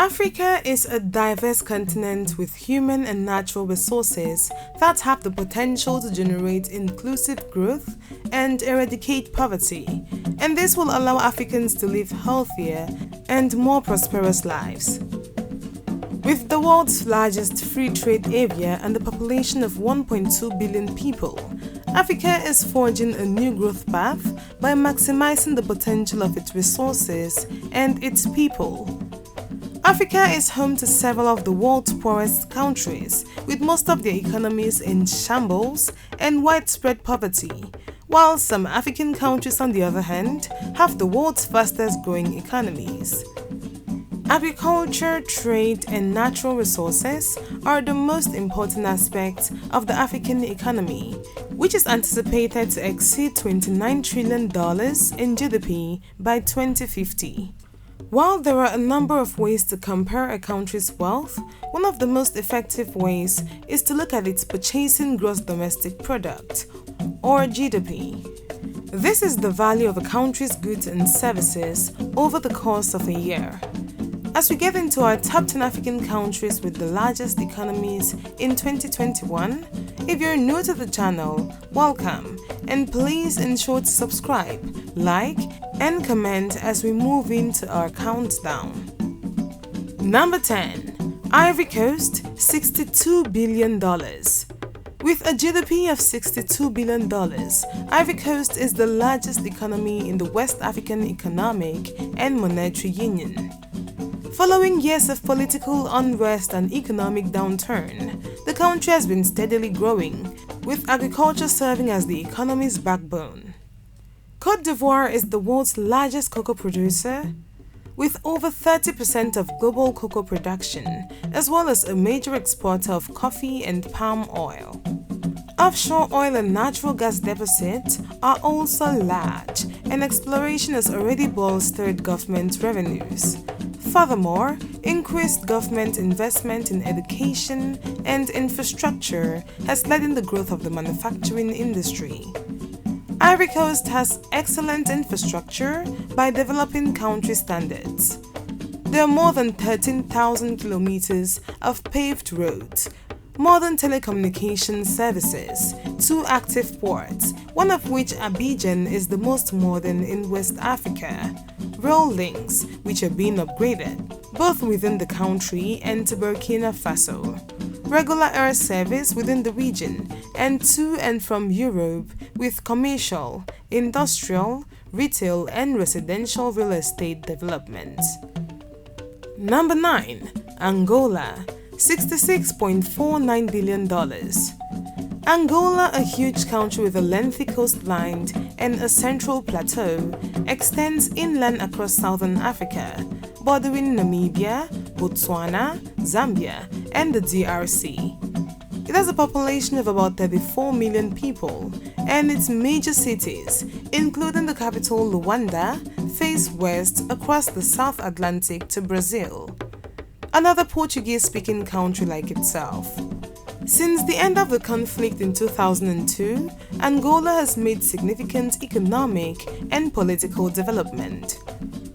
Africa is a diverse continent with human and natural resources that have the potential to generate inclusive growth and eradicate poverty, and this will allow Africans to live healthier and more prosperous lives. With the world's largest free trade area and a population of 1.2 billion people, Africa is forging a new growth path by maximizing the potential of its resources and its people. Africa is home to several of the world's poorest countries, with most of their economies in shambles and widespread poverty, while some African countries, on the other hand, have the world's fastest growing economies. Agriculture, trade, and natural resources are the most important aspects of the African economy, which is anticipated to exceed $29 trillion in GDP by 2050. While there are a number of ways to compare a country's wealth, one of the most effective ways is to look at its purchasing gross domestic product, or GDP. This is the value of a country's goods and services over the course of a year. As we get into our top 10 African countries with the largest economies in 2021, if you're new to the channel, welcome, and please ensure to subscribe, like, and comment as we move into our countdown. Number 10. Ivory Coast, $62 billion. With a GDP of $62 billion, Ivory Coast is the largest economy in the West African Economic and Monetary Union. Following years of political unrest and economic downturn, the country has been steadily growing, with agriculture serving as the economy's backbone. Côte d'Ivoire is the world's largest cocoa producer, with over 30% of global cocoa production, as well as a major exporter of coffee and palm oil. Offshore oil and natural gas deposits are also large, and exploration has already bolstered government revenues. Furthermore, increased government investment in education and infrastructure has led in the growth of the manufacturing industry. Ivory Coast has excellent infrastructure by developing country standards. There are more than 13,000 kilometers of paved roads, modern telecommunication services, 2 active ports, one of which, Abidjan, is the most modern in West Africa, rail links, which are being upgraded, both within the country and to Burkina Faso, regular air service within the region, and to and from Europe with commercial, industrial, retail, and residential real estate development. Number 9. Angola, $66.49 billion. Angola, a huge country with a lengthy coastline and a central plateau, extends inland across southern Africa, bordering Namibia, Botswana, Zambia, and the DRC. It has a population of about 34 million people, and its major cities, including the capital Luanda, face west across the South Atlantic to Brazil, another Portuguese-speaking country like itself. Since the end of the conflict in 2002, Angola has made significant economic and political development.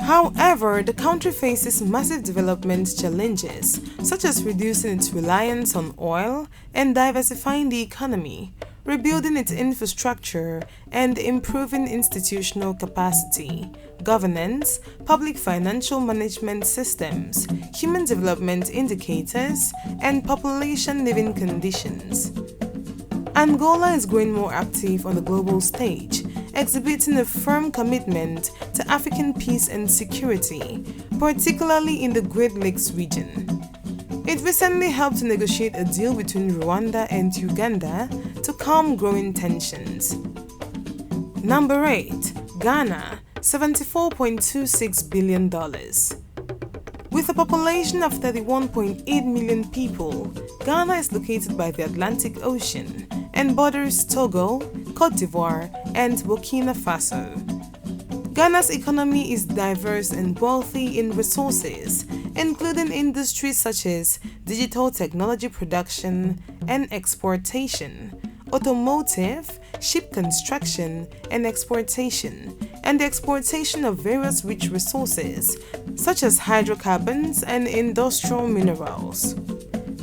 However, the country faces massive development challenges, such as reducing its reliance on oil and diversifying the economy, rebuilding its infrastructure, and improving institutional capacity, governance, public financial management systems, human development indicators, and population living conditions. Angola is growing more active on the global stage, exhibiting a firm commitment to African peace and security, particularly in the Great Lakes region. It recently helped to negotiate a deal between Rwanda and Uganda to calm growing tensions. Number 8. Ghana, $74.26 billion. With a population of 31.8 million people, Ghana is located by the Atlantic Ocean and borders Togo, Côte d'Ivoire, and Burkina Faso. Ghana's economy is diverse and wealthy in resources, including industries such as digital technology production and exportation, automotive, ship construction and exportation, and the exportation of various rich resources, such as hydrocarbons and industrial minerals.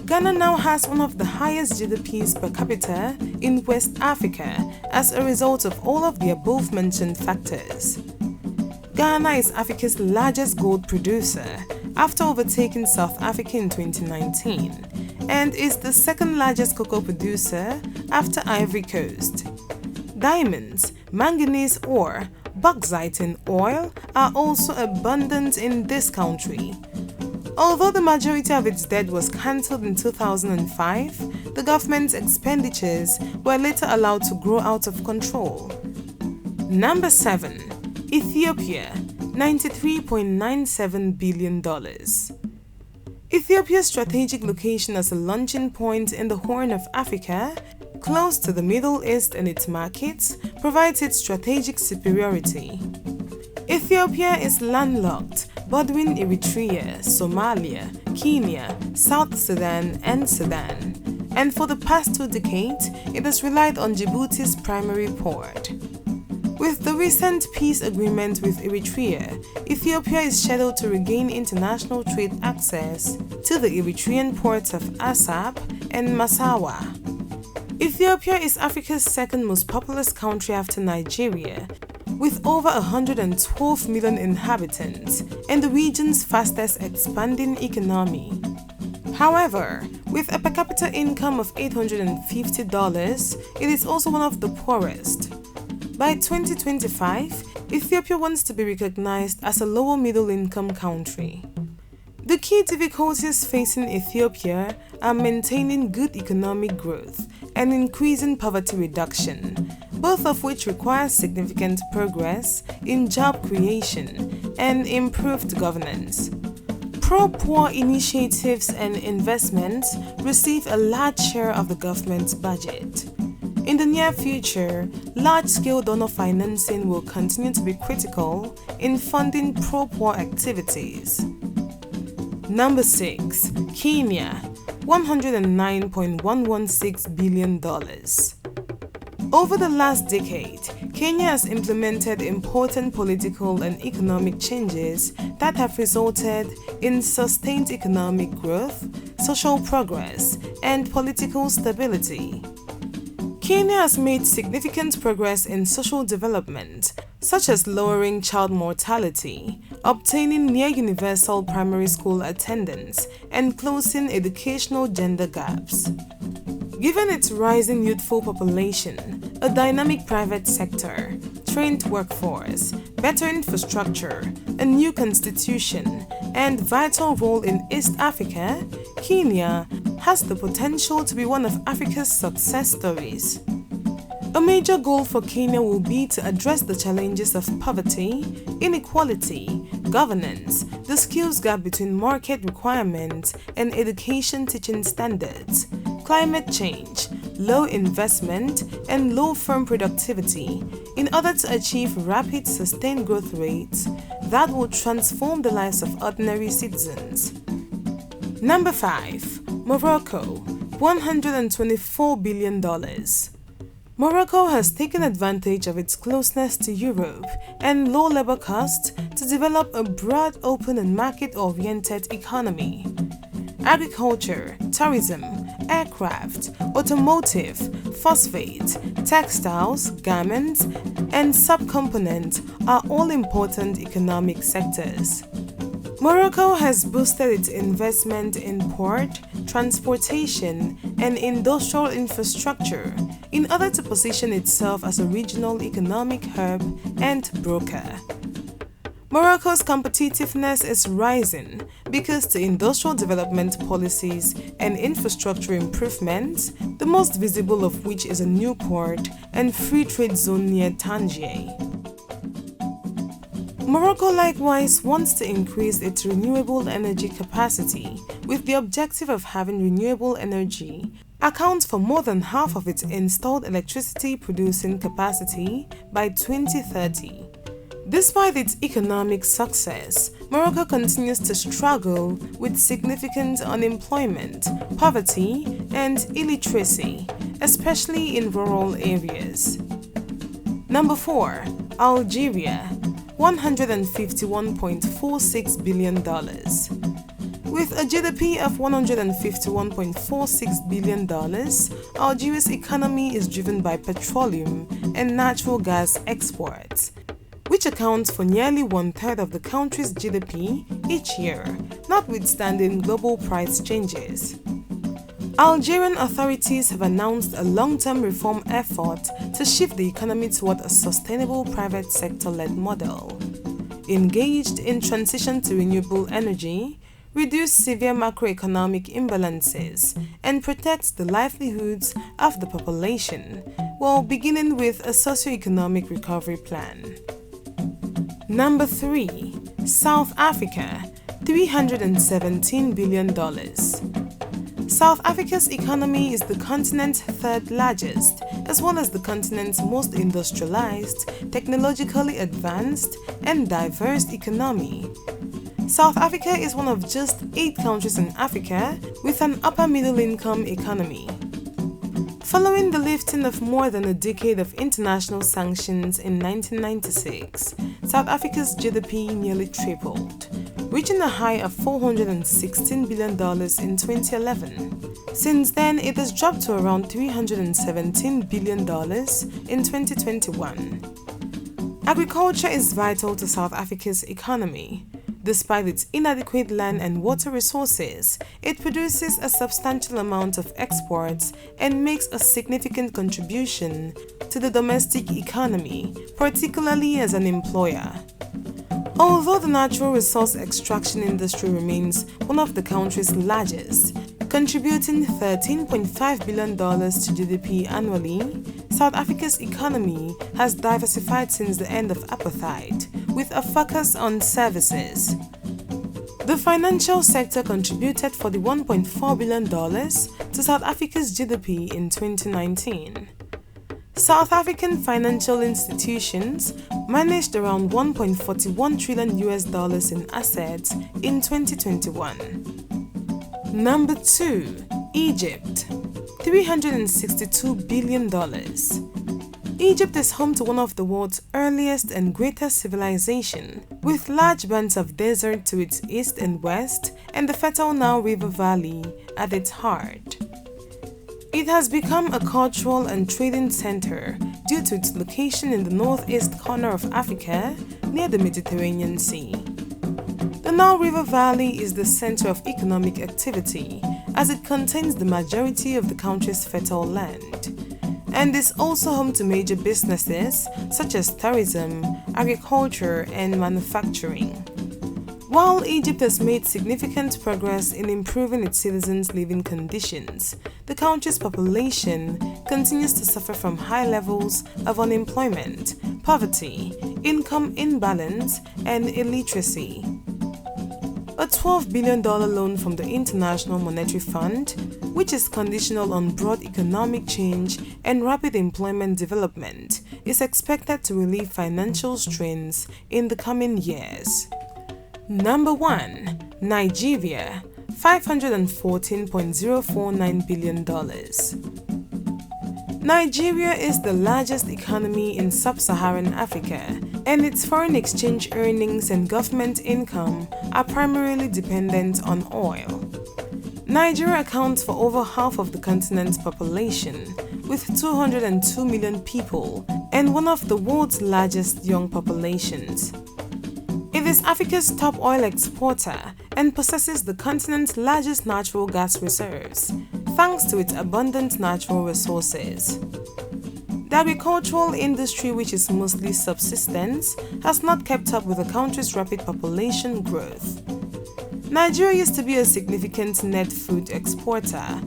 Ghana now has one of the highest GDPs per capita in West Africa as a result of all of the above-mentioned factors. Ghana is Africa's largest gold producer after overtaking South Africa in 2019 and is the second largest cocoa producer after Ivory Coast. Diamonds, manganese ore, bauxite and oil are also abundant in this country. Although the majority of its debt was cancelled in 2005, the government's expenditures were later allowed to grow out of control. Number 7. Ethiopia, $93.97 billion. Ethiopia's strategic location as a launching point in the Horn of Africa, close to the Middle East and its markets, provides its strategic superiority. Ethiopia is landlocked, bordering Eritrea, Somalia, Kenya, South Sudan, and Sudan, and for the past 2 decades, it has relied on Djibouti's primary port. With the recent peace agreement with Eritrea, Ethiopia is scheduled to regain international trade access to the Eritrean ports of Assab and Massawa. Ethiopia is Africa's second most populous country after Nigeria, with over 112 million inhabitants and the region's fastest expanding economy. However, with a per capita income of $850, it is also one of the poorest. By 2025, Ethiopia wants to be recognized as a lower middle income country. The key difficulties facing Ethiopia are maintaining good economic growth and increasing poverty reduction, both of which require significant progress in job creation and improved governance. Pro-poor initiatives and investments receive a large share of the government's budget. In the near future, large-scale donor financing will continue to be critical in funding pro-poor activities. Number 6. Kenya, $109.116 billion. Over the last decade, Kenya has implemented important political and economic changes that have resulted in sustained economic growth, social progress, and political stability. Kenya has made significant progress in social development, such as lowering child mortality, obtaining near-universal primary school attendance, and closing educational gender gaps. Given its rising youthful population, a dynamic private sector, trained workforce, better infrastructure, a new constitution, and vital role in East Africa, Kenya has the potential to be one of Africa's success stories. A major goal for Kenya will be to address the challenges of poverty, inequality, governance, the skills gap between market requirements and education teaching standards, climate change, low investment, and low farm productivity in order to achieve rapid, sustained growth rates that will transform the lives of ordinary citizens. Number 5. Morocco, $124 billion. Morocco has taken advantage of its closeness to Europe and low labor costs to develop a broad, open and market-oriented economy. Agriculture, tourism, aircraft, automotive, phosphate, textiles, garments, and subcomponents are all important economic sectors. Morocco has boosted its investment in port, transportation, and industrial infrastructure in order to position itself as a regional economic hub and broker. Morocco's competitiveness is rising because the industrial development policies and infrastructure improvements, the most visible of which is a new port and free trade zone near Tangier. Morocco likewise wants to increase its renewable energy capacity with the objective of having renewable energy account for more than half of its installed electricity producing capacity by 2030. Despite its economic success, Morocco continues to struggle with significant unemployment, poverty, and illiteracy, especially in rural areas. Number 4. Algeria, $151.46 billion. With a GDP of $151.46 billion, Algeria's economy is driven by petroleum and natural gas exports, which accounts for nearly one-third of the country's GDP each year, notwithstanding global price changes. Algerian authorities have announced a long-term reform effort to shift the economy toward a sustainable private sector-led model, engaged in transition to renewable energy, reduce severe macroeconomic imbalances, and protect the livelihoods of the population, while beginning with a socio-economic recovery plan. Number 3. South Africa, $317 billion. South Africa's economy is the continent's third largest, as well as the continent's most industrialized, technologically advanced, and diverse economy. South Africa is one of just 8 countries in Africa with an upper-middle-income economy. Following the lifting of more than a decade of international sanctions in 1996, South Africa's GDP nearly tripled, reaching a high of $416 billion in 2011. Since then, it has dropped to around $317 billion in 2021. Agriculture is vital to South Africa's economy. Despite its inadequate land and water resources, it produces a substantial amount of exports and makes a significant contribution to the domestic economy, particularly as an employer. Although the natural resource extraction industry remains one of the country's largest, contributing $13.5 billion to GDP annually, South Africa's economy has diversified since the end of apartheid, with a focus on services. The financial sector contributed $41.4 billion to South Africa's GDP in 2019. South African financial institutions managed around $1.41 trillion in assets in 2021. Number 2. Egypt, $362 billion. Egypt is home to one of the world's earliest and greatest civilization, with large bands of desert to its east and west and the fertile Nile River Valley at its heart. It has become a cultural and trading center due to its location in the northeast corner of Africa near the Mediterranean Sea. The Nile River Valley is the center of economic activity as it contains the majority of the country's fertile land, and is also home to major businesses such as tourism, agriculture, and manufacturing. While Egypt has made significant progress in improving its citizens' living conditions, the country's population continues to suffer from high levels of unemployment, poverty, income imbalance, and illiteracy. A $12 billion loan from the International Monetary Fund, which is conditional on broad economic change and rapid employment development, is expected to relieve financial strains in the coming years. Number 1. Nigeria, $514.049 billion. Nigeria is the largest economy in sub-Saharan Africa, and its foreign exchange earnings and government income are primarily dependent on oil. Nigeria accounts for over half of the continent's population, with 202 million people and one of the world's largest young populations. It is Africa's top oil exporter and possesses the continent's largest natural gas reserves, thanks to its abundant natural resources. The agricultural industry, which is mostly subsistence, has not kept up with the country's rapid population growth. Nigeria used to be a significant net food exporter,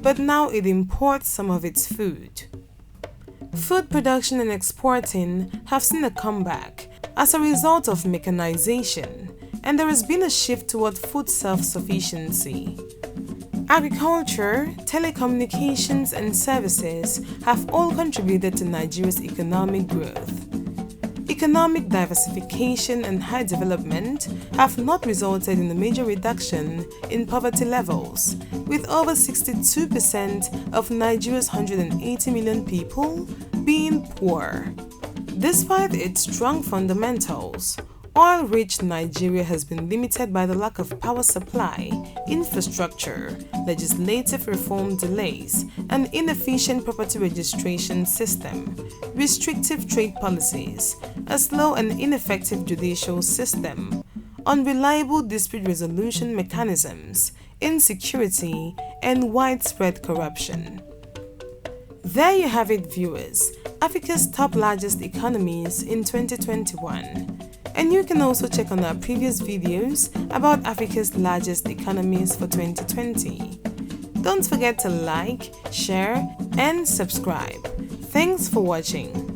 but now it imports some of its food. Food production and exporting have seen a comeback as a result of mechanization, and there has been a shift toward food self-sufficiency. Agriculture, telecommunications, and services have all contributed to Nigeria's economic growth. Economic diversification and high development have not resulted in a major reduction in poverty levels, with over 62% of Nigeria's 180 million people being poor. Despite its strong fundamentals, oil-rich Nigeria has been limited by the lack of power supply, infrastructure, legislative reform delays, an inefficient property registration system, restrictive trade policies, a slow and ineffective judicial system, unreliable dispute resolution mechanisms, insecurity, and widespread corruption. There you have it, viewers, Africa's top largest economies in 2021. And you can also check on our previous videos about Africa's largest economies for 2020. Don't forget to like, share, and subscribe. Thanks for watching.